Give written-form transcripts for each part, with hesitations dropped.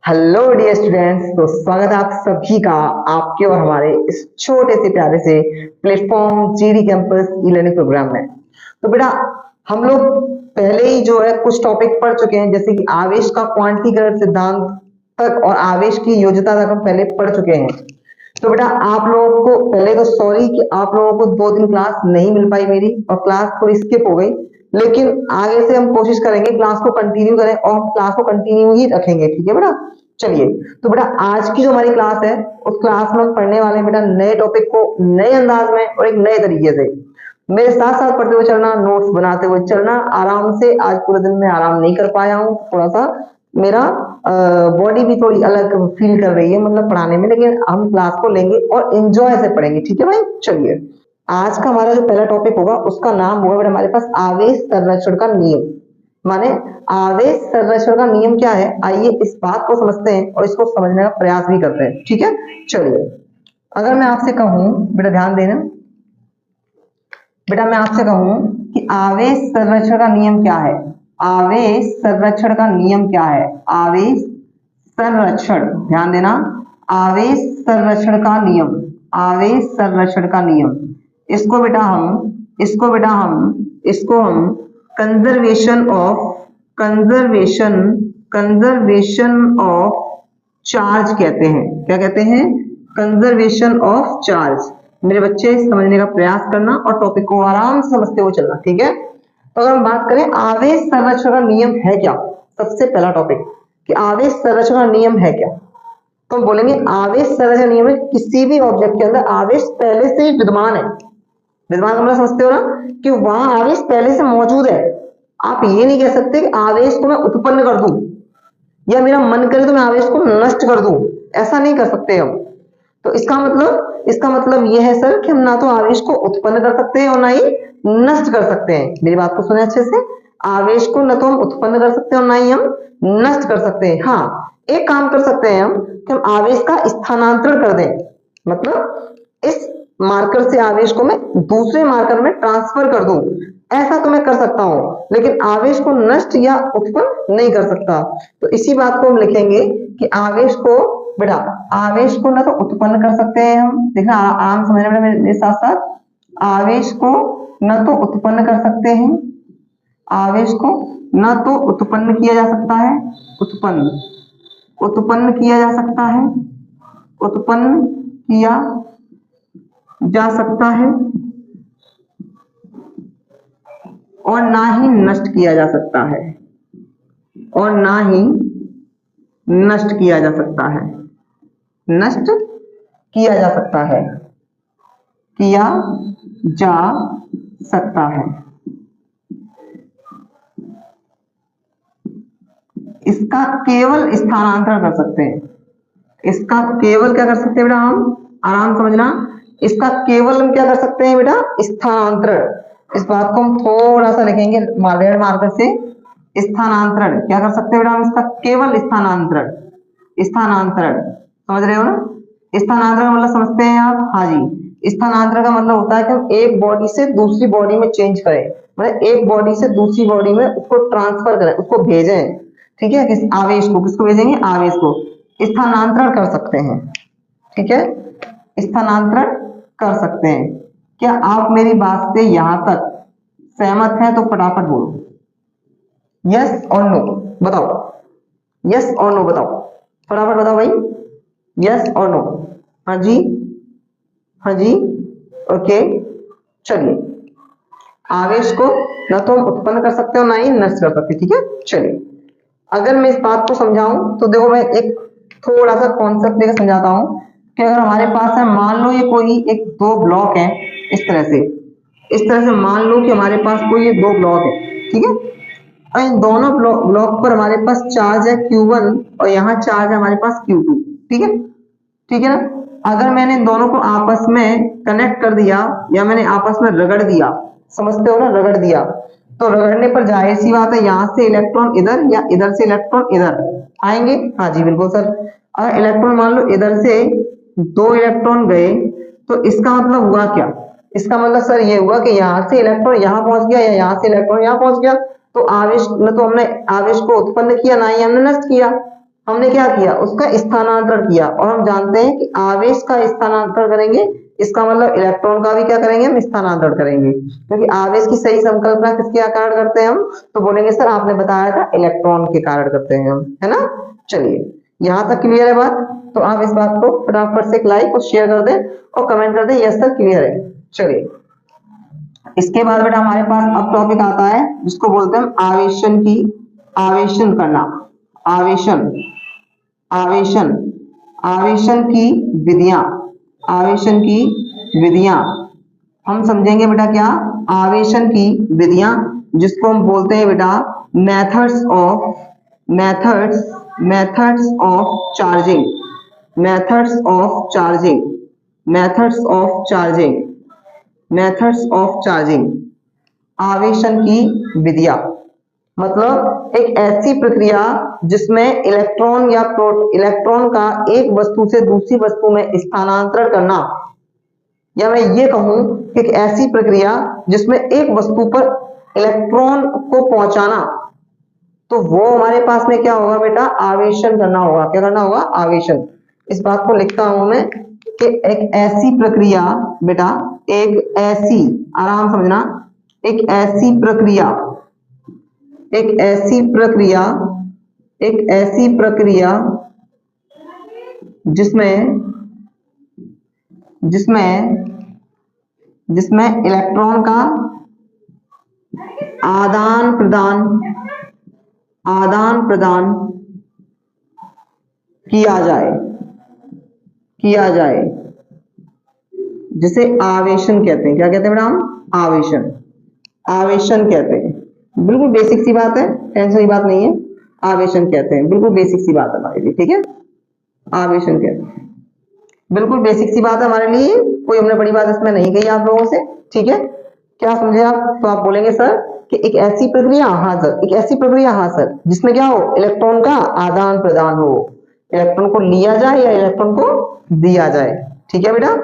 Hello dear students, तो स्वागत है आप सभी का आपके और हमारे इस छोटे से प्यारे से platform GD campus e learning program में। तो बेटा हम लोग पहले ही जो है कुछ टॉपिक पढ़ चुके हैं, जैसे कि आवेश का क्वांटीकरण सिद्धांत तक और आवेश की योज्यता तक हम पहले पढ़ चुके हैं। तो बेटा आप लोगों को पहले तो सॉरी कि आप लोगों को 2 दिन क्लास नहीं मिल पाई मेरी, और क्लास थोड़ी स्किप हो गई, लेकिन आगे से हम कोशिश करेंगे क्लास को कंटिन्यू करें और हम क्लास को कंटिन्यू ही रखेंगे। ठीक है बेटा, चलिए। तो बेटा आज की जो हमारी क्लास है उस क्लास में हम पढ़ने वाले हैं बेटा नए टॉपिक को नए अंदाज में और एक नए तरीके से। मेरे साथ साथ पढ़ते हुए चलना, नोट्स बनाते हुए चलना आराम से। आज पूरे दिन में आराम नहीं कर पाया हूँ, थोड़ा सा मेरा बॉडी भी थोड़ी अलग फील कर रही है मतलब पढ़ाने में, लेकिन हम क्लास को लेंगे और एंजॉय से पढ़ेंगे। ठीक है भाई, चलिए। आज का हमारा जो पहला टॉपिक होगा उसका नाम होगा बेटा हमारे पास आवेश संरक्षण का नियम। माने आवेश संरक्षण का नियम क्या है, आइए इस बात को समझते हैं और इसको समझने का प्रयास भी करते हैं। ठीक है, चलिए। अगर मैं आपसे कहूं बेटा, ध्यान देना बेटा, मैं आपसे कहूं कि आवेश संरक्षण का नियम क्या है, आवेश संरक्षण का नियम क्या है, आवेश संरक्षण, ध्यान देना, आवेश संरक्षण का नियम, आवेश संरक्षण का नियम। इसको हम कंजर्वेशन ऑफ चार्ज कहते हैं। क्या कहते हैं? Conservation of charge. मेरे बच्चे समझने का प्रयास करना और टॉपिक को आराम से समझते हुए चलना। ठीक है, तो अगर हम बात करें आवेश संरक्षण का नियम है क्या, सबसे पहला टॉपिक कि आवेश संरक्षण का नियम है क्या, तो हम बोलेंगे आवेश संरक्षण नियम में किसी भी ऑब्जेक्ट के अंदर आवेश पहले से ही विद्यमान है। विद्यमान का मतलब समझते हो ना, कि वहां आवेश पहले से मौजूद है। आप ये नहीं कह सकते कि आवेश को मैं उत्पन्न कर दूं या मेरा मन करे तो मैं आवेश को नष्ट कर दूं, ऐसा नहीं कर सकते हम। तो इसका मतलब यह है सर कि हम ना तो आवेश को उत्पन्न कर सकते हैं और ना ही नष्ट कर सकते हैं। मेरी बात को सुने अच्छे से, आवेश को न तो हम उत्पन्न कर सकते हैं और ना ही हम नष्ट कर सकते हैं। हाँ, एक काम कर सकते हैं हम कि हम आवेश का स्थानांतरण कर दें, मतलब इस मार्कर से आवेश को मैं दूसरे मार्कर में ट्रांसफर कर दूं, ऐसा तो मैं कर सकता हूं, लेकिन आवेश को नष्ट या उत्पन्न नहीं कर सकता। तो इसी बात को हम लिखेंगे कि आवेश को बेटा, आवेश को ना तो उत्पन्न कर सकते हैं हम, देखना आम समझने में मेरे साथ साथ, आवेश को न तो उत्पन्न कर सकते हैं, आवेश को न तो उत्पन्न किया जा सकता है, उत्पन्न किया जा सकता है, उत्पन्न किया जा सकता है, और ना ही नष्ट किया जा सकता है, और ना ही नष्ट किया जा सकता है, नष्ट किया जा सकता है, किया जा सकता है। इसका केवल स्थानांतरण कर सकते हैं, इसका केवल क्या कर सकते हैं बेटा, हम आराम समझना, इसका केवल हम क्या कर सकते हैं बेटा, स्थानांतरण। इस बात को हम थोड़ा सा लिखेंगे रेड मार्कर से, स्थानांतरण क्या कर सकते हैं बेटा हम, इसका केवल स्थानांतरण, स्थानांतरण समझ रहे हो ना। स्थानांतरण का मतलब समझते हैं आप? हाँ जी, स्थानांतरण का मतलब होता है कि हम एक बॉडी से दूसरी बॉडी में चेंज करें, मतलब एक बॉडी से दूसरी बॉडी में उसको ट्रांसफर करें, उसको भेजें। ठीक है, किस आवेश को, किसको भेजेंगे, आवेश को स्थानांतरण कर सकते हैं। ठीक है, स्थानांतरण कर सकते हैं। क्या आप मेरी बात से यहां तक सहमत हैं? तो फटाफट बोलो यस और नो, बताओ यस और नो, बताओ फटाफट बताओ भाई, यस और नो। हाँ जी, हाँ जी, ओके। चलिए, आवेश को न तो हम उत्पन्न कर सकते हो ना ही नष्ट कर सकते। ठीक है, चलिए। अगर मैं इस बात को समझाऊं तो देखो, मैं एक थोड़ा सा कॉन्सेप्ट लेकर समझाता हूं कि अगर हमारे पास है, मान लो ये कोई एक दो ब्लॉक है, इस तरह से मान लो कि हमारे पास कोई ये दो ब्लॉक है। ठीक है, और इन दोनों ब्लॉक पर हमारे पास चार्ज है Q1 और यहाँ चार्ज है हमारे पास Q2। ठीक है, ठीक है ना। अगर मैंने इन दोनों को आपस में कनेक्ट कर दिया या मैंने आपस में रगड़ दिया, समझते हो ना, रगड़ दिया, तो रगड़ने पर जाहिर सी बात है यहाँ से इलेक्ट्रॉन इधर या इधर से इलेक्ट्रॉन इधर आएंगे। हाँ जी बिल्कुल सर। अगर इलेक्ट्रॉन मान लो इधर से 2 इलेक्ट्रॉन गए, तो इसका मतलब हुआ क्या, इसका मतलब सर ये हुआ कि यहाँ से इलेक्ट्रॉन यहाँ पहुंच गया या यहाँ से इलेक्ट्रॉन यहाँ पहुंच गया। तो आवेश न तो हमने आवेश को उत्पन्न किया ना ही हमने नष्ट किया। हमने क्या किया, उसका स्थानांतरण किया। और हम जानते हैं कि आवेश का स्थानांतरण करेंगे, इसका मतलब इलेक्ट्रॉन का भी क्या करेंगे, हम स्थानांतरण करेंगे। क्योंकि आवेश की सही संकल्पना किसके कारण करते हैं हम, तो बोलेंगे सर आपने बताया था इलेक्ट्रॉन के कारण करते हैं हम, है ना। चलिए यहां तक क्लियर है बात। तो आप इस बात को फटाफट से एक लाइक और शेयर कर दें और कमेंट कर दें यस सर क्लियर है। चलिए इसके बाद बेटा हमारे पास अब टॉपिक आता है जिसको बोलते हैं आवेशन की, आवेशन करना, आवेशन, आवेशन, आवेशन की विधियां, आवेशन की विधियां। हम समझेंगे बेटा क्या, आवेशन की विधियां, जिसको हम बोलते हैं बेटा methods of, methods, methods of charging, methods of charging, methods of charging, methods of charging. आवेशन की विधियां मतलब एक ऐसी प्रक्रिया जिसमें इलेक्ट्रॉन या इलेक्ट्रॉन का एक वस्तु से दूसरी वस्तु में स्थानांतरण करना, या मैं ये कहूं कि एक ऐसी प्रक्रिया जिसमें एक वस्तु पर इलेक्ट्रॉन को पहुंचाना, तो वो हमारे पास में क्या होगा बेटा, आवेशन करना होगा। क्या करना होगा, आवेशन। इस बात को लिखता हूं मैं कि एक ऐसी प्रक्रिया बेटा, एक ऐसी, आराम समझना, एक ऐसी प्रक्रिया, एक ऐसी प्रक्रिया, एक ऐसी प्रक्रिया जिसमें जिसमें जिसमें इलेक्ट्रॉन का आदान प्रदान, आदान प्रदान किया जाए, किया जाए, जिसे आवेशन कहते हैं। क्या कहते हैं बेटा हम, आवेशन, आवेशन कहते हैं। बिल्कुल बेसिक सी बात है, टेंशन की बात नहीं है। आवेशन कहते हैं, बिल्कुल बेसिक सी बात है हमारे लिए, ठीक है। आवेशन कहते हैं, बिल्कुल बेसिक सी बात है हमारे लिए, कोई हमने बड़ी बात इसमें नहीं कही आप लोगों से, ठीक है। क्या समझे आप, तो आप बोलेंगे सर कि एक ऐसी प्रक्रिया, हाँ सर, एक ऐसी प्रक्रिया, हाँ सर, जिसमें क्या हो, इलेक्ट्रॉन का आदान प्रदान हो, इलेक्ट्रॉन को लिया जाए या इलेक्ट्रॉन को दिया जाए, ठीक है बेटा।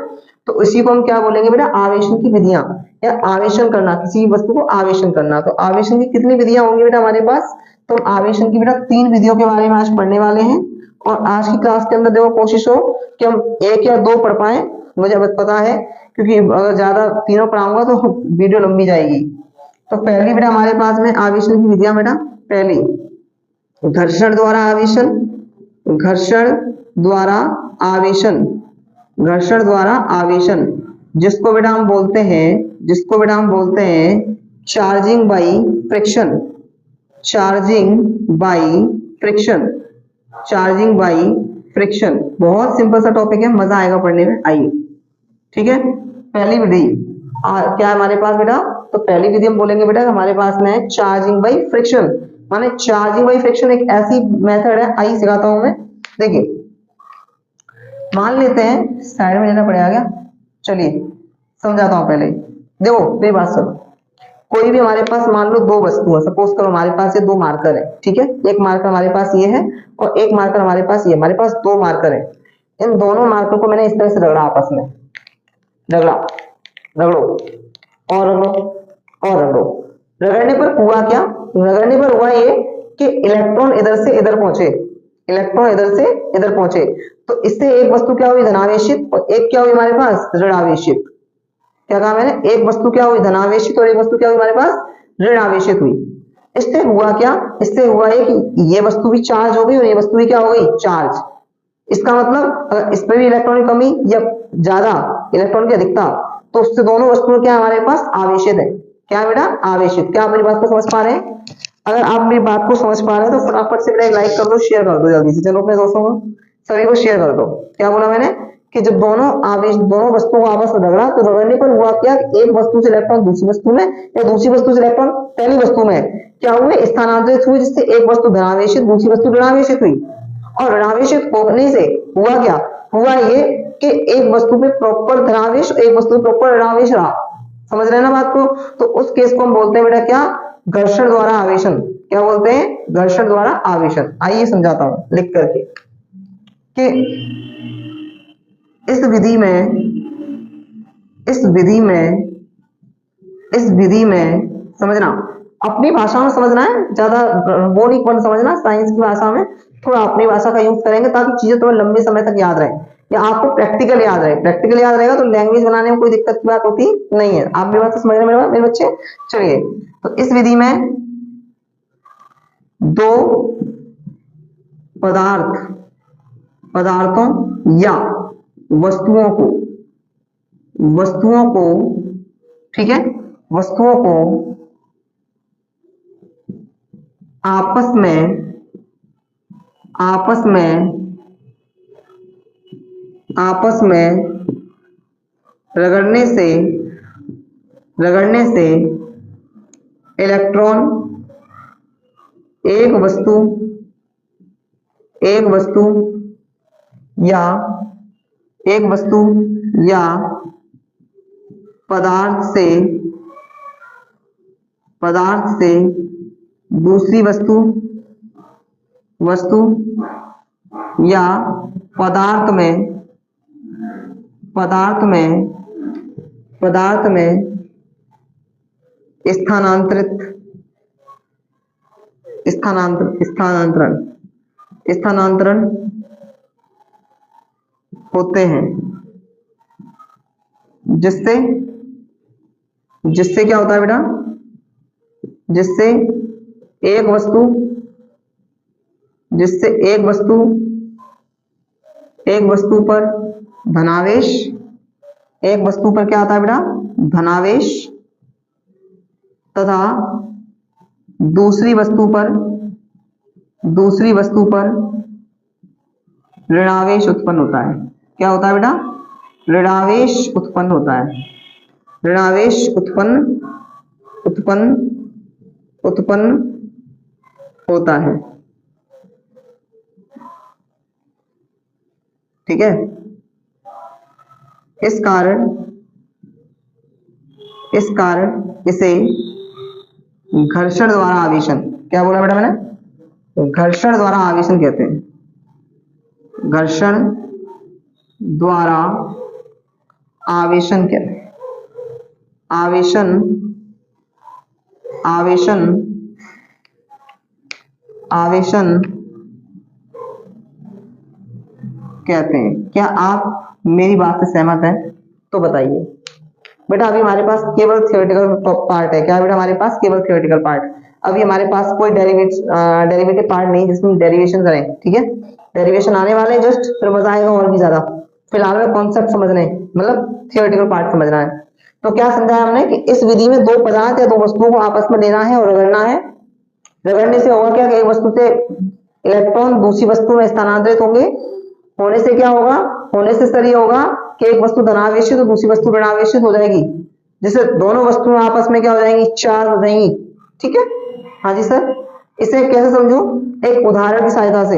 तो इसी को हम क्या बोलेंगे बेटा, आवेशन की विधियां, या आवेशन करना, किसी वस्तु को आवेशन करना। तो आवेशन की कितनी विधियां होंगी बेटा हमारे पास, तो आवेशन की बेटा 3 विधियों के बारे में आज पढ़ने वाले हैं। और आज की क्लास के अंदर देखो कोशिश हो कि हम 1 या 2 पढ़ पाए, मुझे पता है, क्योंकि अगर ज्यादा तीनों पढ़ाऊंगा तो वीडियो लंबी जाएगी। तो पहली बेटा हमारे पास में आवेशन की विधियां बेटा, पहली घर्षण द्वारा आवेशन, घर्षण द्वारा आवेशन, घर्षण द्वारा आवेशन, जिसको बेटा हम बोलते हैं, जिसको बेटा हम बोलते हैं charging by friction, charging by friction, charging by friction. बहुत सिंपल सा टॉपिक है, मजा आएगा पढ़ने में, आइए, ठीक है। पहली विधि क्या है हमारे पास बेटा, तो पहली विधि हम बोलेंगे बेटा हमारे पास में है चार्जिंग बाई फ्रिक्शन। माने चार्जिंग बाई फ्रिक्शन एक ऐसी मेथड है, आइए सिखाता हूं मैं। देखिए मान लेते हैं, साइड में लेना पड़ेगा क्या, चलिए समझाता हूं पहले। देखो मेरी बात सुनो, कोई भी हमारे पास मान लो 2 वस्तु है, सपोज करो हमारे पास ये 2 मार्कर है, ठीक है। एक मार्कर हमारे पास ये है और एक मार्कर हमारे पास ये, हमारे पास 2 मार्कर है। इन दोनों मार्कर को मैंने इस तरह से रगड़ा आपस में, रगड़ा, रगड़ो और रगड़ो और रगड़ो। रगड़ने पर हुआ क्या, रगड़ने पर हुआ ये कि इलेक्ट्रॉन इधर से इधर पहुंचे, इलेक्ट्रॉन इधर से इधर पहुंचे, तो इससे एक वस्तु क्या हुई, धनावेशित, और एक क्या हुई हमारे पास, ऋणावेशित। क्या कहा मैंने, एक वस्तु क्या हुई, धनावेशित, और एक वस्तु क्या हुई हमारे पास, ऋणावेशित हुई। इससे हुआ क्या, इससे हुआ है कि ये वस्तु भी चार्ज हो गई और ये वस्तु भी क्या हो गई, चार्ज। इसका मतलब अगर इसमें भी इलेक्ट्रॉन की कमी या ज्यादा इलेक्ट्रॉन की अधिकता, तो उससे दोनों वस्तुएं क्या हमारे पास आवेशित है। क्या बेटा, आवेशित। क्या आप मेरी बात को समझ पा रहे हैं, अगर आप मेरी बात को समझ पा रहे हैं तो फटाफट से एक लाइक कर दो, शेयर कर दो जल्दी से, चलो अपने दोस्तों को सभी को शेयर कर दो। क्या बोला मैंने कि जब दोनों आवेश, दोनों वस्तुओं को आपस में रगड़ा, तो रगड़ने पर हुआ क्या, एक वस्तु से इलेक्ट्रॉन दूसरी वस्तु में या दूसरी वस्तु से इलेक्ट्रॉन पहली वस्तु में क्या हुए, स्थानांतरित हुए, जिससे एक वस्तु धनावेशित दूसरी वस्तु ऋणावेशित हुई। और ऋणावेशित होने से हुआ क्या, हुआ ये कि एक वस्तु पे प्रॉपर धनावेश, एक वस्तु पे प्रॉपर ऋणावेश रहा। समझ रहे हैं ना बात को, तो उस केस को हम बोलते हैं बेटा क्या, घर्षण द्वारा आवेशन। क्या बोलते हैं, घर्षण द्वारा आवेशन। आइए समझाता हूं लिख करके कि इस विधि में, इस विधि में, इस विधि में समझना, अपनी भाषा में समझना है, ज्यादा वो नहीं समझना साइंस की भाषा में, थोड़ा अपनी भाषा का यूज करेंगे ताकि चीजें थोड़ा लंबे समय तक याद रहे, या आपको प्रैक्टिकल याद रहे। प्रैक्टिकल याद रहेगा तो लैंग्वेज बनाने में कोई दिक्कत की बात होती नहीं है। आप मेरी बात समझ रहे हैं मेरे बच्चे? चलिए, तो इस विधि में दो पदार्थों या वस्तुओं को, ठीक है, वस्तुओं को आपस में रगड़ने से इलेक्ट्रॉन एक वस्तु या पदार्थ से दूसरी वस्तु या पदार्थ में स्थानांतरण होते हैं, जिससे क्या होता है बेटा? जिससे एक वस्तु पर धनावेश, एक वस्तु पर क्या आता है बेटा? धनावेश, तथा दूसरी वस्तु पर ऋणावेश उत्पन्न होता है। क्या होता है बेटा? ऋणावेश उत्पन्न होता है। ऋणावेश उत्पन्न होता है, ठीक है। इस कारण इसे घर्षण द्वारा आवेशन, क्या बोला बेटा मैंने? घर्षण द्वारा आवेशन कहते हैं। घर्षण द्वारा आवेशन कहते हैं। आवेशन कहते हैं। क्या आप मेरी बात से सहमत हैं? तो बताइए बेटा। अभी हमारे पास केवल थियोरेटिकल पार्ट है। क्या बेटा? हमारे पास केवल थियोरेटिकल पार्ट। अभी हमारे पास कोई डेरिवेटिव पार्ट नहीं जिसमें डेरिवेशन करें, ठीक है। डेरिवेशन आने वाले जस्ट, फिर मजा आएगा और भी ज्यादा। फिलहाल में कॉन्सेप्ट समझने, मतलब थियोरेटिकल पार्ट समझना है। तो क्या समझाया हमने कि इस विधि में दो पदार्थ या दो वस्तुओं को आपस में लेना है और रगड़ना है। रगड़ने से होगा क्या? कि एक वस्तु से इलेक्ट्रॉन दूसरी वस्तु में स्थानांतरित होंगे। होने से क्या होगा? होने से सर ये होगा कि एक वस्तु धनावेशित तो दूसरी वस्तु ऋणावेशित हो जाएगी, जिससे दोनों वस्तुएं आपस में क्या हो जाएंगी? चार्ज हो जाएंगी, ठीक है। हाँ जी सर। इसे कैसे समझो? एक उदाहरण की सहायता से।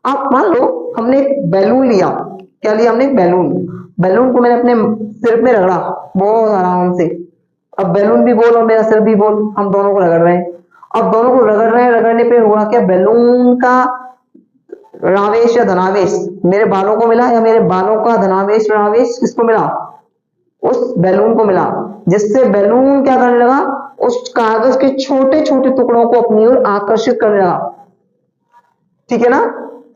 आप मान लो हमने एक बैलून लिया। क्या लिया हमने? बैलून को मैंने अपने सिर में रगड़ा बहुत आराम से। अब बैलून भी गोल और मेरा सिर भी गोल, हम दोनों को रगड़ रहे हैं। अब दोनों को रगड़ रहे हैं, रगड़ने पे हुआ क्या? बैलून का ऋणावेश या धनावेश मेरे बालों को मिला, या मेरे बालों का धनावेश ऋणावेश किसको मिला? उस बैलून को मिला, जिससे बैलून क्या करने लगा? उस कागज के छोटे छोटे टुकड़ों को अपनी ओर आकर्षित करने लगा, ठीक है ना।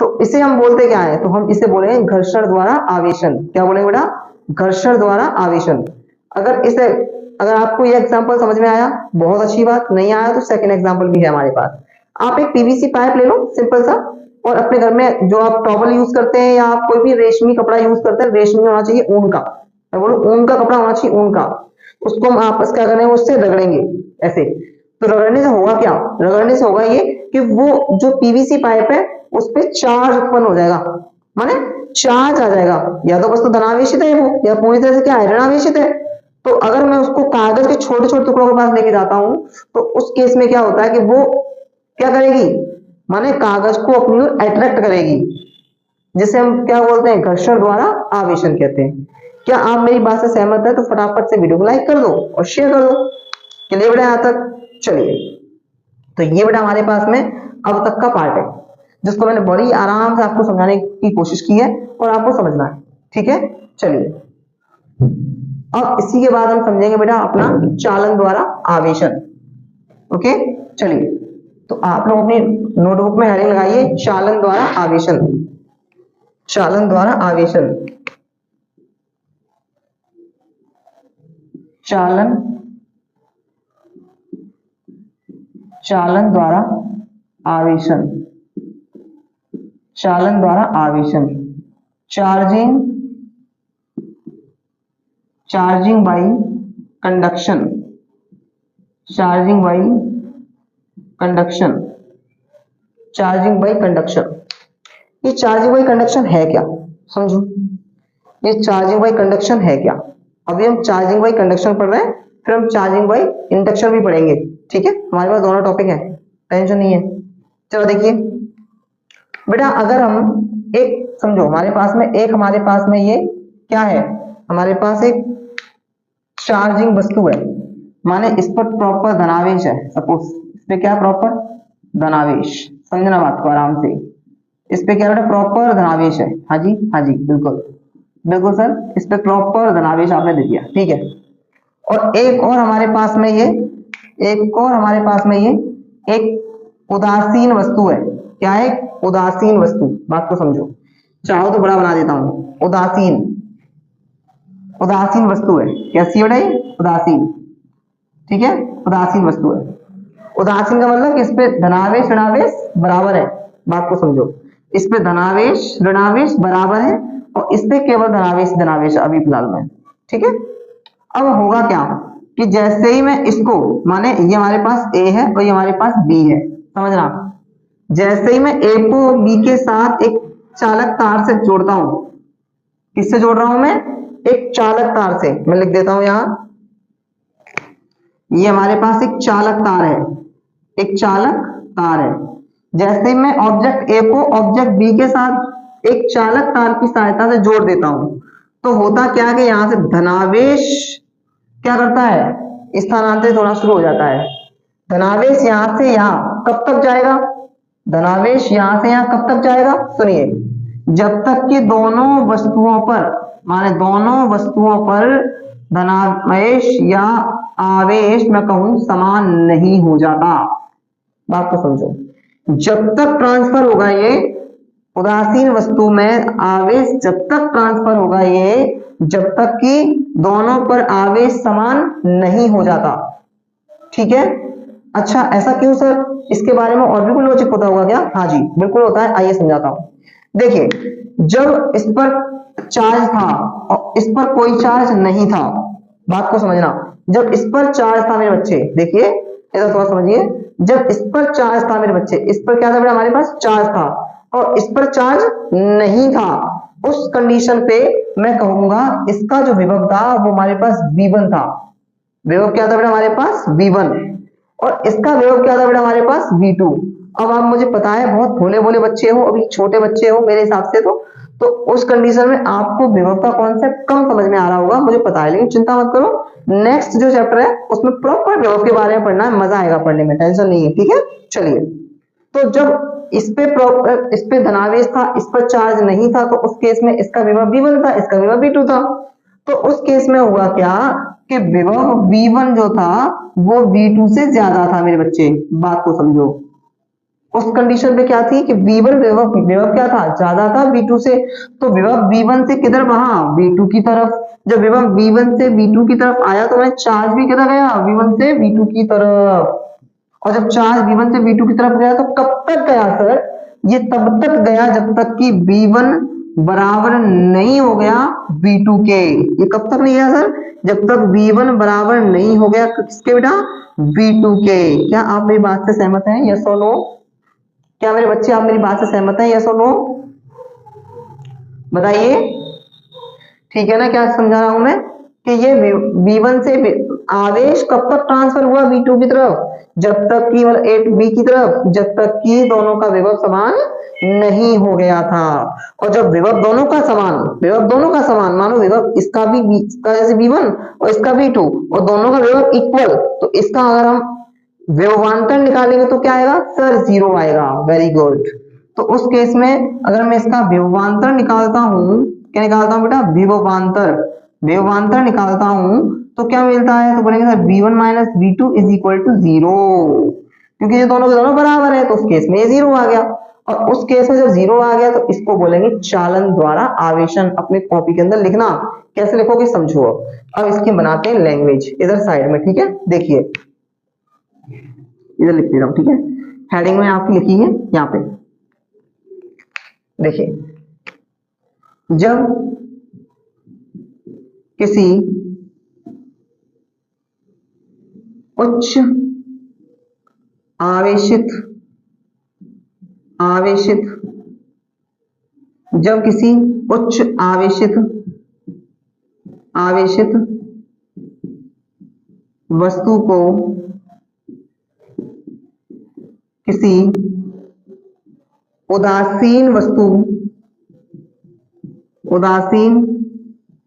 तो इसे हम बोलते क्या है? तो हम इसे बोलेंगे घर्षण द्वारा आवेशन। क्या बोलेंगे बेटा? घर्षण द्वारा आवेशन। अगर आपको ये एग्जांपल समझ में आया, बहुत अच्छी बात। नहीं आया तो सेकंड एग्जांपल भी है हमारे पास। आप एक पीवीसी पाइप ले लो सिंपल सा, और अपने घर में जो आप टॉवल यूज करते हैं या आप कोई भी रेशमी कपड़ा यूज करते हैं, रेशमी होना चाहिए, ऊन का, मैं बोलूं ऊन का कपड़ा होना चाहिए, ऊन का। उसको हम आपस क्या करेंगे? उससे रगड़ेंगे ऐसे। तो रगड़ने से होगा क्या? रगड़ने से होगा ये कि वो जो पीवीसी पाइप है उस पर चार्ज उत्पन्न हो जाएगा, माने चार्ज आ जाएगा। या तो वस्तु धनावेशित है वो, या पूरी तरह से क्या है? ऋणावेशित है। तो अगर मैं उसको कागज के छोटे छोटे टुकड़ों के पास लेके जाता हूं, तो उस केस में क्या होता है कि वो क्या करेगी? माने कागज को अपनी ओर अट्रैक्ट करेगी, जिसे हम क्या बोलते हैं? घर्षण द्वारा आवेशन कहते हैं। क्या आप मेरी बात से सहमत है? तो फटाफट से वीडियो को लाइक कर दो और शेयर कर दो। चलिए बेटा यहाँ तक। चलिए, तो ये बेटा हमारे पास में अब तक का पार्ट है, जिसको मैंने बड़ी आराम से आपको समझाने की कोशिश की है और आपको समझना है, ठीक है। चलिए, अब इसी के बाद हम समझेंगे बेटा अपना चालन द्वारा आवेशन। ओके, चलिए। तो आप लोग अपनी नोटबुक में हेडिंग लगाइए चालन द्वारा आवेशन, चालन द्वारा आवेशन, चालन, चालन द्वारा आवेशन, चालन द्वारा आवेशन, charging, charging by conduction, charging by conduction, charging by conduction. ये चार्जिंग बाई कंडक्शन है क्या, समझो, ये चार्जिंग बाई कंडक्शन है क्या। अभी हम चार्जिंग बाई कंडक्शन पढ़ रहे हैं, फिर हम चार्जिंग बाई इंडक्शन भी पढ़ेंगे, ठीक है, हमारे पास दोनों टॉपिक है, टेंशन नहीं है। चलो देखिए बेटा, अगर हम एक समझो हमारे पास में ये क्या है, हमारे पास एक चार्जिंग वस्तु है, माने इस पर प्रॉपर धनावेश है, सपोज इस पे क्या प्रॉपर धनावेश, समझना बात को आराम से, इस पे क्या बेटा प्रॉपर धनावेश है, हाँ जी बिल्कुल बिल्कुल सर, इस पे प्रॉपर धनावेश आपने दे दिया, ठीक है। और एक और हमारे पास में ये एक उदासीन वस्तु है, क्या है, उदासीन वस्तु, बात को समझो, चाहो तो बड़ा बना देता हूं, उदासीन वस्तु है, कैसी है बेटा, उदासीन, ठीक है, उदासीन वस्तु है। उदासीन का मतलब इस पे धनावेश ऋणावेश बराबर है, बात को समझो, इस पे धनावेश ऋणावेश बराबर है और इस पे केवल धनावेश अभी फिलहाल में, ठीक है। अब होगा क्या कि जैसे ही मैं इसको, माने ये हमारे पास A है और ये हमारे पास B है, समझना, जैसे ही मैं A को B के साथ एक चालक तार से जोड़ता हूं, किससे जोड़ रहा हूं मैं, एक चालक तार से, मैं लिख देता हूं यहां, ये हमारे पास एक चालक तार है, एक चालक तार है। जैसे ही मैं ऑब्जेक्ट A को ऑब्जेक्ट B के साथ एक चालक तार की सहायता से जोड़ देता हूं, तो होता क्या है कि यहां से धनावेश क्या करता है, स्थानांतरित होना शुरू हो जाता है। धनावेश यहां से यहां कब तक जाएगा, धनावेश यहां से यहां कब तक जाएगा, सुनिए, जब तक कि दोनों वस्तुओं पर, माने दोनों वस्तुओं पर धनावेश या आवेश मैं कहूं समान नहीं हो जाता, बात को समझो, जब तक ट्रांसफर होगा ये उदासीन वस्तु में आवेश, जब तक ट्रांसफर होगा ये, जब तक कि दोनों पर आवेश समान नहीं हो जाता, ठीक है। अच्छा ऐसा क्यों सर, इसके बारे में और भी कोई लॉजिक होता होगा क्या, हाँ जी बिल्कुल होता है, आइए समझाता हूं। देखिए जब इस पर चार्ज था और इस पर कोई चार्ज नहीं था, बात को समझना, जब इस पर चार्ज था मेरे बच्चे, देखिए ऐसा थोड़ा समझिए, जब इस पर चार्ज था मेरे बच्चे, इस पर क्या था बेटा, हमारे पास चार्ज था और इस पर चार्ज नहीं था, उस कंडीशन पे मैं कहूंगा इसका जो विभव था वो हमारे पास V1 था, विभव क्या था बेटा हमारे पास V1, और इसका विभव क्या था बेटा हमारे पास V2। अब आप मुझे पता है बहुत भोले भोले बच्चे हो, अभी छोटे बच्चे हो मेरे हिसाब से, तो उस कंडीशन में आपको विभव का कॉन्सेप्ट कम समझ में आ रहा होगा, मुझे पता है, लेकिन चिंता मत करो, नेक्स्ट जो चैप्टर है उसमें प्रॉपर विभव के बारे में पढ़ना है, मजा आएगा पढ़ने में, टेंशन नहीं है, ठीक है। चलिए, तो जब इस पे धनावेश था, इस पर चार्ज नहीं था, तो उस केस में इसका विभव V1 था, इसका विभव V2 था, तो उस केस में हुआ क्या कि विभव V1 जो था वो V2 से ज्यादा था मेरे बच्चे, बात को समझो, उस कंडीशन पे क्या थी कि V1 विभव क्या था, ज्यादा था V2 से, तो विभव V1 से किधर बहा, V2 की तरफ, जब विभव V1 से V2 की तरफ आया तो वह चार्ज भी किधर गया, V1 से V2 की तरफ, और जब चार्ज V1 से V2 की तरफ गया तो कब तक गया सर, ये तब तक गया जब तक कि V1 बराबर नहीं हो गया V2 के, ये कब तक नहीं गया सर, जब तक V1 बराबर नहीं हो गया किसके बेटा, V2 के। क्या आप मेरी बात से सहमत हैं, यस और नो, क्या मेरे बच्चे आप मेरी बात से सहमत हैं, यस और नो, बताइए, ठीक है ना, क्या समझा रहा हूं मैं कि ये V1 से आवेश कब तक ट्रांसफर हुआ V2 की तरफ, जब तक कि मतलब A to B की तरफ, जब तक कि दोनों का विभव समान नहीं हो गया था, और जब विभव दोनों का समान, मानो विभव इसका भी इसका जैसे V1 और इसका V2 और दोनों का विभव इक्वल, तो इसका अगर हम विभवांतर निकालेंगे तो क्या आएगा सर, 0 आएगा, वेरी गुड। तो उस केस में अगर मैं इसका विभवांतर निकालता हूं, क्या निकालता हूं बेटा, विभवांतर निकालता हूं तो क्या मिलता है, तो बोलेंगे sir V1 minus V2 is equal to 0, क्योंकि ये दोनों के दोनों बराबर है, तो उस केस में ये 0 आ गया। और उस केस में जब 0 आ गया तो इसको बोलेंगे चालन द्वारा आवेशन। अपने कॉपी के अंदर लिखना, कैसे लिखोगे समझो। अब इसकी बनाते हैं लैंग्वेज इधर साइड में, ठीक है। देखिए इधर लिख दे रहा हूं, ठीक है। हेडिंग में आपकी लिखी है यहाँ पे, देखिए जब किसी उच्च आवेशित जब किसी उच्च आवेशित वस्तु को किसी उदासीन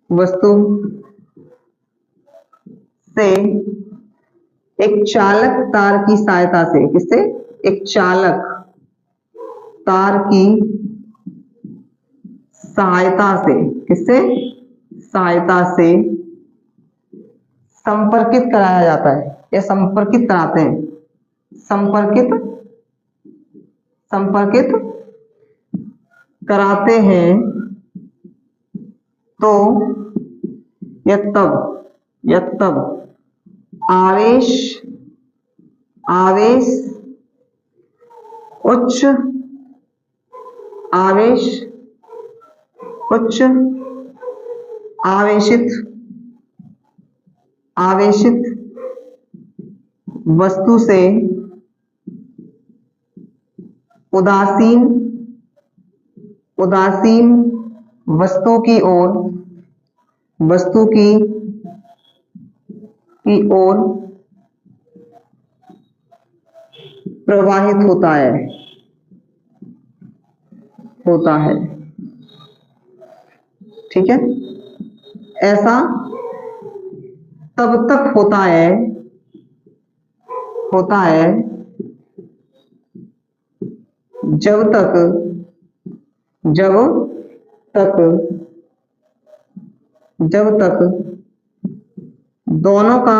वस्तु से एक चालक तार की सहायता से, किससे? एक चालक तार की सहायता से, किससे? सहायता से संपर्कित कराया जाता है, या संपर्कित कराते हैं, संपर्कित कराते हैं, तो यह तब आवेश उच्च आवेशित वस्तु से उदासीन वस्तु की ओर प्रवाहित होता है, ठीक है। ऐसा तब तक होता है जब तक दोनों का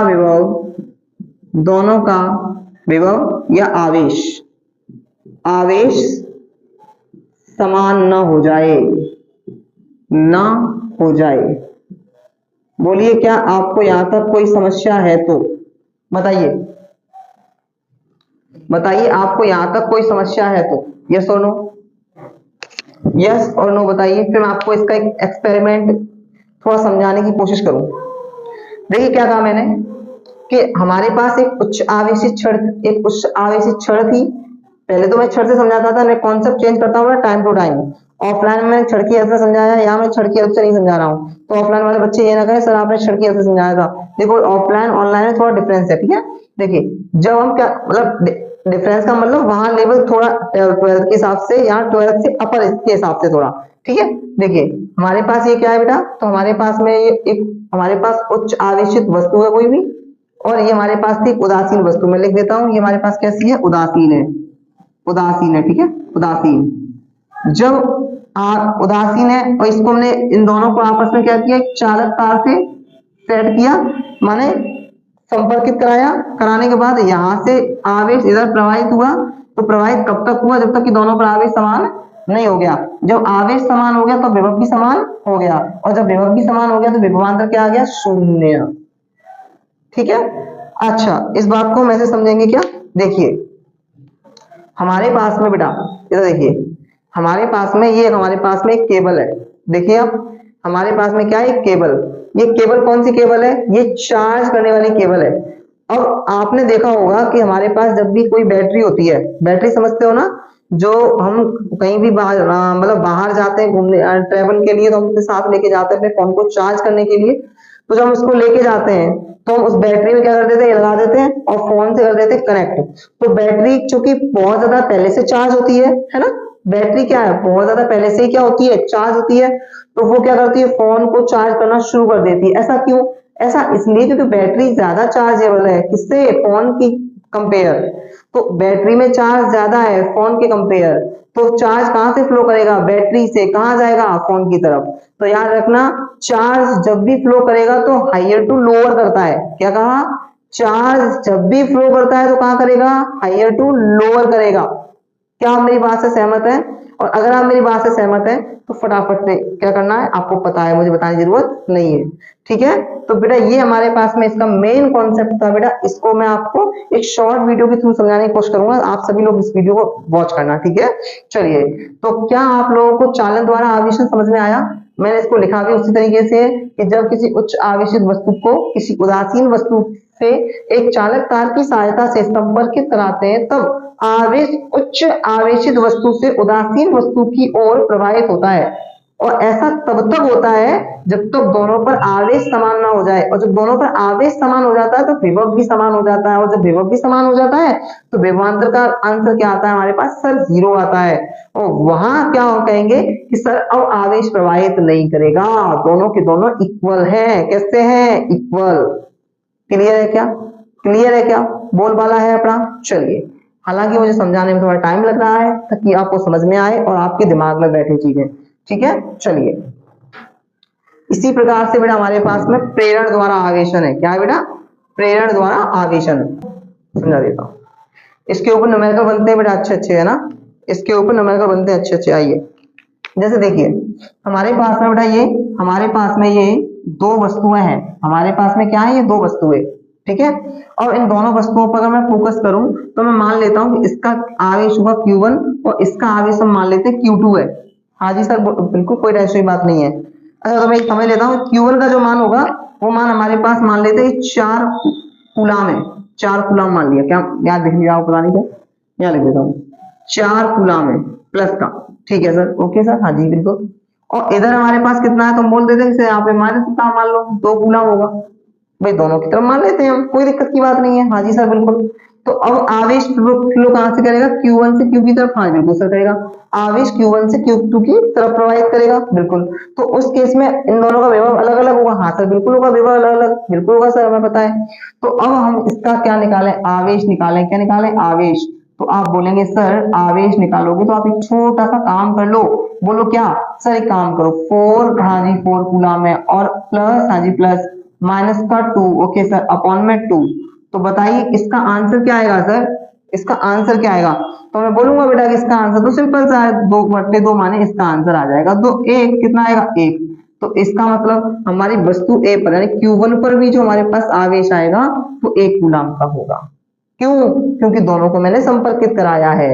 विभव या आवेश समान न हो जाए। बोलिए क्या आपको यहां तक कोई समस्या है? तो बताइए आपको यहां तक कोई समस्या है तो यस और नो, यस और नो बताइए। फिर मैं आपको इसका एक एक्सपेरिमेंट थोड़ा समझाने की कोशिश करूं। देखिए क्या कहा मैंने कि हमारे पास एक उच्च आवेशित क्षण थी। पहले तो मैं क्षण से समझाता था, मैं कॉन्सेप्ट चेंज करता हूँ टाइम टू टाइम। ऑफलाइन में मैंने क्षण की हेल्प से समझाया, यहाँ मैं क्षण की हेल्प से नहीं समझा रहा हूँ, तो ऑफलाइन वाले बच्चे ये ना कहें सर आपने क्षण की हेल्प से समझाया था। देखो ऑफलाइन ऑनलाइन में थोड़ा डिफरेंस है, ठीक है। देखिए जब हम क्या मतलब डिफरेंस का मतलब वहां लेवल थोड़ा 12th के हिसाब से, यहाँ 12th से अपर के हिसाब से थोड़ा, ठीक है। देखिए हमारे पास ये क्या है बेटा, तो हमारे पास में ये एक हमारे पास उच्च आवेशित वस्तु है कोई भी, और ये हमारे पास थी उदासीन वस्तु। मैं लिख देता हूँ ये हमारे पास कैसी है, उदासीन है, ठीक है। उदासीन जब उदासीन है और इसको हमने इन दोनों को आपस में क्या किया, एक चालक तार से सेट किया, माने संपर्कित कराने के बाद यहां से आवेश इधर प्रवाहित हुआ। तो प्रवाहित कब तक हुआ, जब तक कि दोनों पर आवेश समान नहीं हो गया। जब आवेश समान हो गया तो विभव भी समान हो गया, और जब विभव भी समान हो गया तो विभवांतर क्या आ गया, 0, ठीक है। अच्छा इस बात को हम ऐसे समझेंगे क्या, देखिए हमारे पास में बेटा इधर देखिए, हमारे पास में एक केबल है। देखिए अब हमारे पास में क्या है, एक केबल। ये केबल कौन सी केबल है, ये चार्ज करने वाली केबल है। अब आपने देखा होगा कि हमारे पास जब भी कोई बैटरी होती है, बैटरी समझते हो ना, जो हम कहीं भी बाहर जाते हैं घूमने ट्रेवल के लिए, तो हम अपने साथ लेके जाते हैं अपने फोन को चार्ज करने के लिए। तो जब हम उसको लेके जाते हैं तो हम उस बैटरी में क्या कर देते हैं, लगा देते हैं और फोन से कर देते हैं कनेक्ट। तो बैटरी चूंकि बहुत ज्यादा पहले से चार्ज होती है ना, बैटरी क्या है बहुत ज्यादा पहले से ही क्या होती है, चार्ज होती है। तो वो क्या करती है, फोन को चार्ज करना शुरू कर देती है। ऐसा क्यों, ऐसा इसलिए क्योंकि बैटरी ज्यादा चार्जेबल है, किससे, फोन की कंपेयर। तो बैटरी में चार्ज ज्यादा है फोन के कंपेयर, तो चार्ज कहां से फ्लो करेगा, बैटरी से, कहां जाएगा, फोन की तरफ। तो याद रखना चार्ज जब भी फ्लो करेगा तो हायर टू लोअर करता है। क्या कहा, चार्ज जब भी फ्लो करता है तो कहाँ करेगा, हायर टू लोअर करेगा। क्या आप मेरी बात से सहमत हैं? और अगर आप मेरी बात से सहमत हैं तो फटाफट से क्या करना है, आपको पता है, मुझे बताने की जरूरत नहीं है। ठीक है, तो बेटा ये हमारे पास में इसका मेन कॉन्सेप्ट था बेटा। इसको मैं आपको एक शॉर्ट वीडियो के थ्रू समझाने की कोशिश करूंगा, आप सभी लोग इस वीडियो को वॉच करना। ठीक है, चलिए, तो क्या आप लोगों को चालन द्वारा आवेशन समझ में आया? मैंने इसको लिखा भी उसी तरीके से कि जब किसी उच्च आवेशित वस्तु को किसी उदासीन वस्तु से एक चालक तार की सहायता से संपर्कित कराते हैं तब आवेश उच्च आवेशित वस्तु से उदासीन वस्तु की ओर प्रवाहित होता है। और ऐसा तब तक होता है जब तक दोनों पर आवेश समान ना हो जाए, और जब दोनों पर आवेश समान हो जाता है तो विभव भी समान हो जाता है, और जब विभव भी समान हो जाता है तो विभवांतर का आंसर क्या आता है हमारे पास, सर 0 आता है। और वहां क्या कहेंगे कि सर अब आवेश प्रवाहित नहीं करेगा, दोनों के दोनों इक्वल है। कैसे हैं, इक्वल। क्लियर है क्या, क्लियर है क्या, बोलबाला है अपना। चलिए, हालांकि मुझे समझाने में थोड़ा टाइम लग रहा है ताकि आपको समझ में आए और आपके दिमाग में बैठे चीजें। ठीक है, चलिए, इसी प्रकार से बेटा हमारे पास में प्रेरण द्वारा आवेशन है। क्या है बेटा, प्रेरण द्वारा आवेशन। समझा देता हूं, इसके ऊपर न्यूमेरिकल बनते हैं बेटा अच्छे अच्छे, है ना, इसके ऊपर न्यूमेरिकल बनते हैं अच्छे अच्छे। आइए, जैसे देखिए हमारे पास में बेटा ये, हमारे पास में ये दो वस्तुएं हैं, हमारे पास में क्या है, ये दो वस्तुएं। ठीक है, और इन दोनों वस्तुओं पर अगर मैं फोकस करूं तो मैं मान लेता हूं कि इसका आवेश होगा Q1 और इसका आवेश हम मान लेते हैं Q2 है। हाँ जी सर, बिल्कुल कोई ऐसी बात नहीं है। अच्छा, तो मैं समझ लेता हूँ Q1 का जो मान होगा वो मान हमारे पास मान लेते हैं 4 कूलाम है। 4 कूलाम मान लिया, क्या याद देख लिया, पता नहीं क्या, यहाँ लिख देता हूँ 4 कूलाम है प्लस का। ठीक है सर, ओके सर, हाँ जी बिल्कुल। और इधर हमारे पास कितना है तो बोल देते हैं यहाँ पे माइनस कितना मान लो 2 कूलाम होगा। भाई दोनों की तरफ मान लेते हैं हम, कोई दिक्कत की बात नहीं है। हाँ जी सर बिल्कुल। तो अब आवेश फ्लो कहां से करेगा, Q1 से Q की तरफ। हाँ बिल्कुल सर करेगा, आवेश Q1 से Q2 की तरफ प्रवाहित करेगा, बिल्कुल। तो उस केस में इन दोनों का विभव अलग अलग होगा। हाँ सर बिल्कुल होगा, विभव अलग अलग बिल्कुल होगा सर, हमें पता है। तो अब हम इसका क्या निकालें, आवेश निकालें। क्या निकालें, आवेश। तो आप बोलेंगे सर आवेश निकालोगे तो आप एक छोटा सा काम कर लो। बोलो क्या सर, एक काम करो 4, हाँ जी 4 कूलाम है, और प्लस, हाँ जी प्लस, माइनस का 2, ओके सर, अपॉन में 2। तो बताइए इसका आंसर क्या आएगा सर, इसका आंसर क्या आएगा। तो मैं बोलूंगा बेटा कि इसका आंसर तो सिंपल सा है, 2/2 माने इसका आंसर आ जाएगा। तो 1 कितना आएगा, 1। तो इसका मतलब हमारी वस्तु ए पर यानी Q1 पर भी जो हमारे पास आवेश आएगा वो 1 कूलाम का होगा। क्यों, क्योंकि दोनों को मैंने संपर्कित कराया है।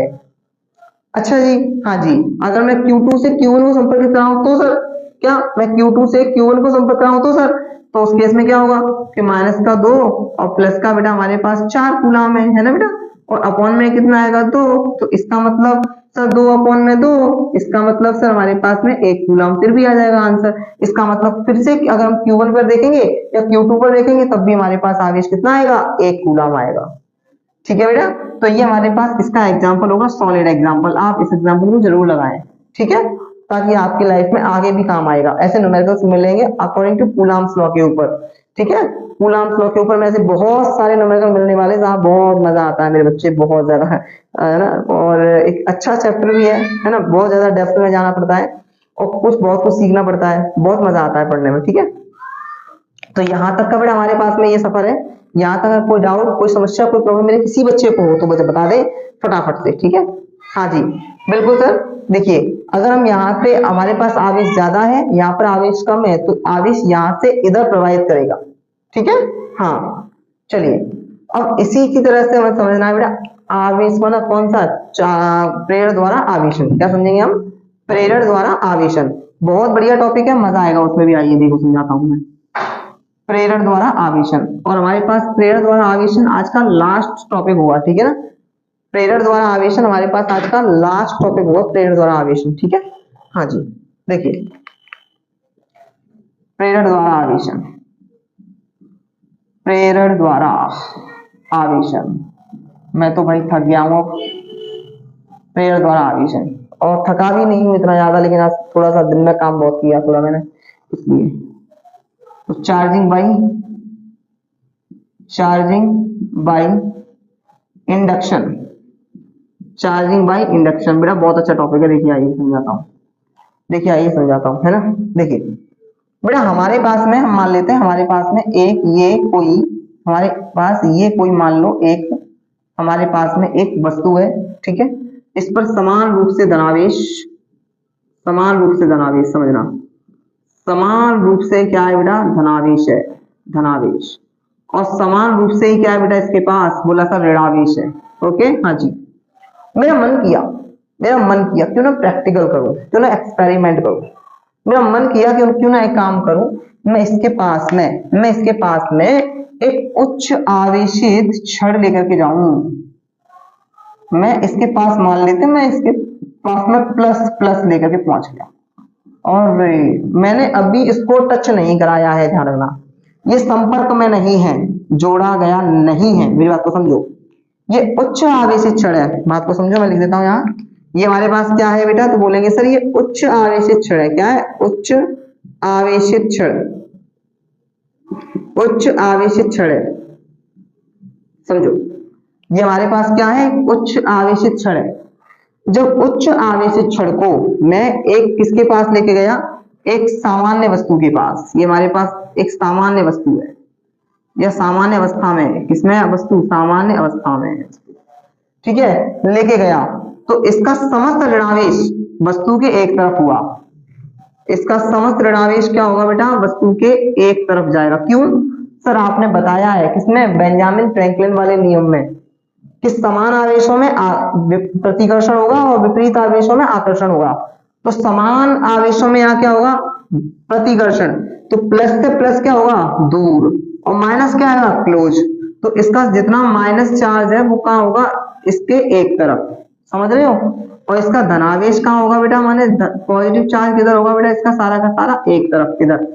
अच्छा जी, हाँ जी, अगर मैं Q2 से Q1 को संपर्कित कराऊं तो सर, क्या मैं Q2 से Q1 को संपर्क कराऊं तो सर, तो उस केस में क्या होगा कि माइनस का 2 और प्लस का बेटा हमारे पास 4 कूलाम है ना बेटा, और अपॉन में कितना आएगा 2। तो इसका मतलब सर 2 अपॉन में 2, इसका मतलब सर हमारे पास में 1 कूलाम फिर भी आ जाएगा आंसर। इसका मतलब फिर से अगर हम Q1 पर देखेंगे या Q2 पर देखेंगे तब भी हमारे पास आवेश कितना आएगा, 1 कूलाम आएगा। ठीक है बेटा, तो ये हमारे पास इसका एग्जांपल होगा, सॉलिड एग्जांपल। आप इस एग्जांपल को जरूर लगाएं, ठीक है, ताकि आपकी लाइफ में आगे भी काम आएगा। ऐसे न्यूमेरिकल्स मिलेंगे अकॉर्डिंग टू कूलाम्स लॉ के ऊपर। ठीक है, कूलाम्स लॉ के ऊपर में ऐसे बहुत सारे न्यूमेरिकल मिलने वाले, जहाँ बहुत मजा आता है मेरे बच्चे, बहुत ज्यादा है ना। और एक अच्छा चैप्टर भी है ना, बहुत ज्यादा डेप्थ में जाना पड़ता है और बहुत कुछ सीखना पड़ता है, बहुत मजा आता है पढ़ने में। ठीक है, तो यहाँ तक का बेटा हमारे पास में ये सफर है। यहाँ तक कोई डाउट, कोई समस्या, कोई प्रॉब्लम मेरे किसी बच्चे को हो तो मुझे बता दे फटाफट से। ठीक है, हाँ जी बिल्कुल सर। देखिए अगर हम यहाँ पे हमारे पास आवेश ज्यादा है, यहाँ पर आवेश कम है, तो आवेश यहाँ से इधर प्रवाहित करेगा। ठीक है, हाँ चलिए, अब इसी की तरह से हमें समझना है बेटा आवेश वाला कौन सा, प्रेरण द्वारा आवेशन। क्या समझेंगे हम, प्रेरण द्वारा आवेशन। बहुत बढ़िया टॉपिक है, मजा आएगा उसमें भी। आइए देखो समझाता हूँ मैं, प्रेरण द्वारा आवेशन। और हमारे पास प्रेरण द्वारा आवेशन आज का लास्ट टॉपिक होगा। ठीक है ना, प्रेरण द्वारा आवेशन हमारे पास आज का लास्ट टॉपिक होगा, प्रेरण द्वारा आवेशन। ठीक है, हाँ जी देखिए प्रेरण द्वारा आवेशन, प्रेरण द्वारा आवेशन। मैं तो भाई थक गया हूँ प्रेरण द्वारा आवेशन, और थका भी नहीं हूँ इतना ज्यादा, लेकिन आज थोड़ा सा दिन में काम बहुत किया थोड़ा मैंने, इसलिए। तो charging by induction, charging by induction बेटा बहुत अच्छा टॉपिक है। देखिए आइए समझाता हूँ, देखिए आइए समझाता हूँ, है ना। देखिए बेटा हमारे पास में हम मान लेते हैं हमारे पास में एक ये कोई हमारे पास ये कोई मान लो एक हमारे पास में एक वस्तु है, ठीक है, इस पर समान रूप से धनावेश, समान रूप से धनावेश, समझना, समान रूप से क्या है बेटा, धनावेश है, धनावेश, और समान रूप से ही क्या है बेटा इसके पास, बोला था ऋणावेश है। ओके, हाँ जी। मेरा मन किया, मेरा मन किया क्यों ना प्रैक्टिकल करूं, क्यों ना एक्सपेरिमेंट करूं, मेरा मन किया कि क्यों ना एक काम करूं, मैं इसके पास में एक उच्च आवेशित छड़ लेकर के जाऊं, मैं इसके पास मान लेते मैं इसके पास में प्लस प्लस लेकर के पहुंच गया, और मैंने अभी इसको टच नहीं कराया है, ध्यान रखना, ये संपर्क में नहीं है, जोड़ा गया नहीं है, मेरी बात को समझो, ये उच्च आवेशित छड़ है, बात को समझो, मैं लिख देता हूं यहाँ, ये हमारे पास क्या है बेटा, तो बोलेंगे सर ये उच्च आवेशित छड़ है, क्या है, उच्च आवेशित छड़, उच्च आवेशित छड़ है, समझो, ये हमारे पास क्या है, उच्च आवेशित छड़ है। जब उच्च आवेशित छड़ को मैं एक किसके पास लेके गया, एक सामान्य वस्तु के पास, ये हमारे पास एक सामान्य वस्तु है, यह सामान्य अवस्था में है, किसमें वस्तु, सामान्य अवस्था में है, ठीक है, लेके गया, तो इसका समस्त ऋणावेश वस्तु के एक तरफ हुआ, इसका समस्त ऋणावेश क्या होगा बेटा, वस्तु के एक तरफ जाएगा, क्यों सर, आपने बताया है किसमें, बेंजामिन फ्रैंकलिन वाले नियम में, कि समान आवेशों में प्रतिकर्षण होगा और विपरीत आवेशों में आकर्षण होगा, तो समान आवेशों में यहाँ क्या होगा, प्रतिकर्षण, तो प्लस से प्लस क्या होगा, दूर, और माइनस क्या आएगा, क्लोज, तो इसका जितना माइनस चार्ज है वो कहाँ होगा, इसके एक तरफ, समझ रहे हो, और इसका धनावेश कहाँ होगा बेटा, माने पॉजिटिव चार्ज किधर होगा बेटा, इसका सारा का सारा एक तरफ किधर,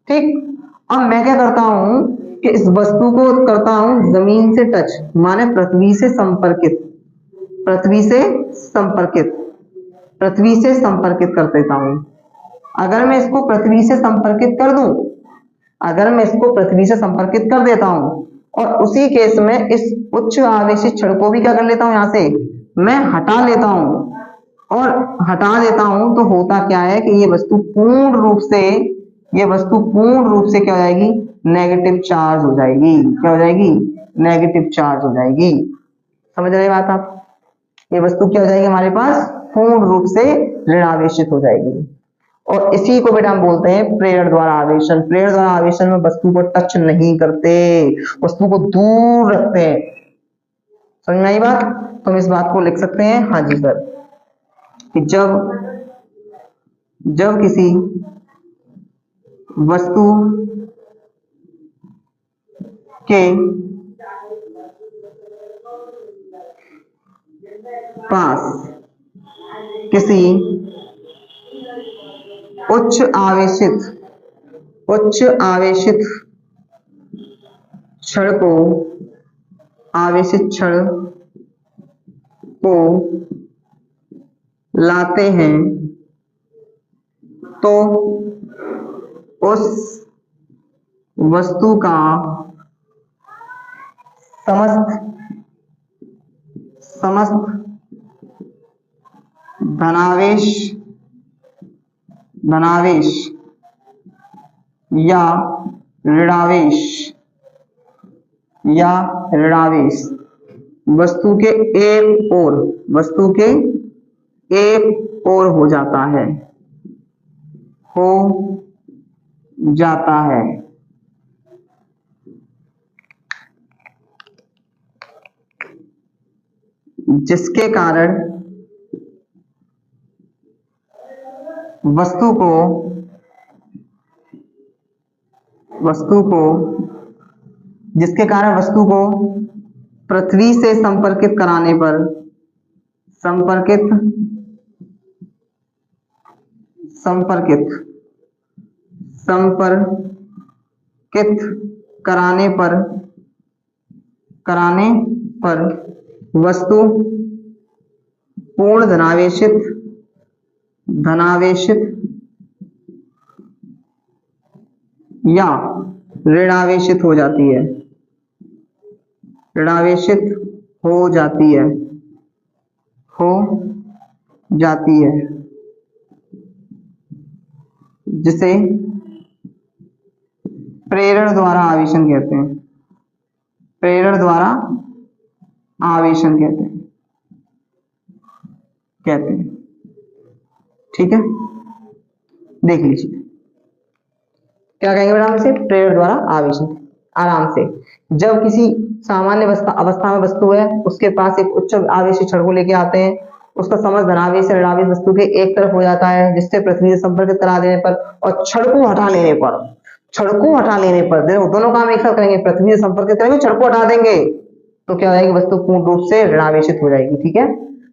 ठीक। अब मैं क्या करता हूं कि इस वस्तु को करता हूं जमीन से टच, माने पृथ्वी से संपर्कित, पृथ्वी से संपर्कित, पृथ्वी से संपर्कित कर देता हूं। अगर मैं इसको पृथ्वी से संपर्कित कर दूं, अगर मैं इसको पृथ्वी से संपर्कित कर देता हूं, और उसी केस में इस उच्च आवेशित छड़ को भी क्या कर लेता हूं, यहां से मैं हटा लेता हूं, और हटा देता हूं तो होता क्या है कि ये वस्तु पूर्ण रूप से, ये वस्तु पूर्ण रूप से क्या हो जाएगी, नेगेटिव चार्ज हो जाएगी, क्या हो जाएगी, नेगेटिव चार्ज हो जाएगी, समझ रहे बात आप, ये वस्तु क्या हो जाएगी हमारे पास, पूर्ण रूप से ऋणावेशित हो जाएगी, और इसी को बेटा हम बोलते हैं प्रेरण द्वारा आवेशन। प्रेरण द्वारा आवेशन में वस्तु को टच नहीं करते, वस्तु को दूर रखते हैं, समझ में आई बात, तो हम इस बात को लिख सकते हैं, हाँ जी सर, कि जब किसी वस्तु के पास किसी उच्च आवेशित छड़ को, आवेशित छड़ को लाते हैं, तो उस वस्तु का समस्त धनावेश या ऋणावेश वस्तु के एक ओर हो जाता है, जिसके कारण वस्तु को पृथ्वी से संपर्कित कराने पर, कराने पर वस्तु पूर्ण धनावेशित या ऋणावेशित हो जाती है, जिसे प्रेरण द्वारा आवेशन कहते हैं, प्रेरण द्वारा आवेशन कहते हैं। ठीक है, देख लीजिए क्या कहेंगे बेटा हम इसे, प्रेरण द्वारा आवेशन। आराम से, जब किसी सामान्य अवस्था में वस्तु है, उसके पास एक उच्च आवेशी क्षण को लेके आते हैं, उसका समझ धनावेश से ऋणावेश वस्तु के एक तरफ हो जाता है, जिससे पृथ्वी से संपर्क करा देने पर और क्षण को हटा लेने पर, दोनों काम एक साथ करेंगे, पृथ्वी से संपर्क करेंगे, क्षण को हटा देंगे, तो क्या हो जाएगी, वस्तु पूर्ण रूप से ऋणावेशित हो जाएगी। ठीक है,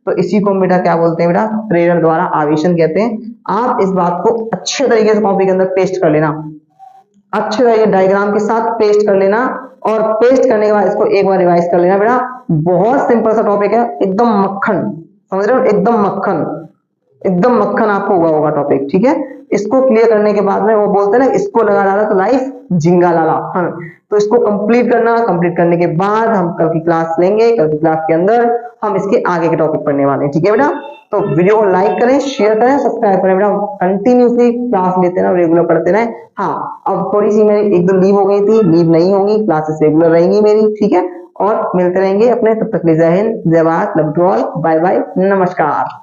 तो इसी को हम बेटा क्या बोलते हैं, बेटा प्रेरण द्वारा आवेशन कहते हैं। आप इस बात को अच्छे तरीके से कॉपी के अंदर पेस्ट कर लेना, अच्छे तरीके डायग्राम के साथ पेस्ट कर लेना, और पेस्ट करने के बाद इसको एक बार रिवाइज कर लेना बेटा। बहुत सिंपल सा टॉपिक है, एकदम मक्खन, समझ रहे हो, एकदम मक्खन आपको होगा टॉपिक। ठीक है, इसको क्लियर करने के बाद में वो बोलते हैं ना, इसको लगा डाला तो लाइफ झिंगा लाला। हाँ, तो इसको कंप्लीट करना, कंप्लीट करने के बाद हम कल की क्लास लेंगे, कल की क्लास के अंदर हम इसके आगे के टॉपिक पढ़ने वाले हैं। ठीक है बेटा, तो वीडियो को लाइक करें, शेयर करें, सब्सक्राइब करें बेटा, कंटिन्यूसली क्लास लेते रहे, रेगुलर पढ़ते रहे। हाँ, अब थोड़ी सी मेरी एक दो लीव हो गई थी, लीव नहीं होगी, क्लासेस रेगुलर रहेंगी मेरी। ठीक है, और मिलते रहेंगे अपने, तब तक जय हिंद, जय Bharat, love you all, bye bye, नमस्कार।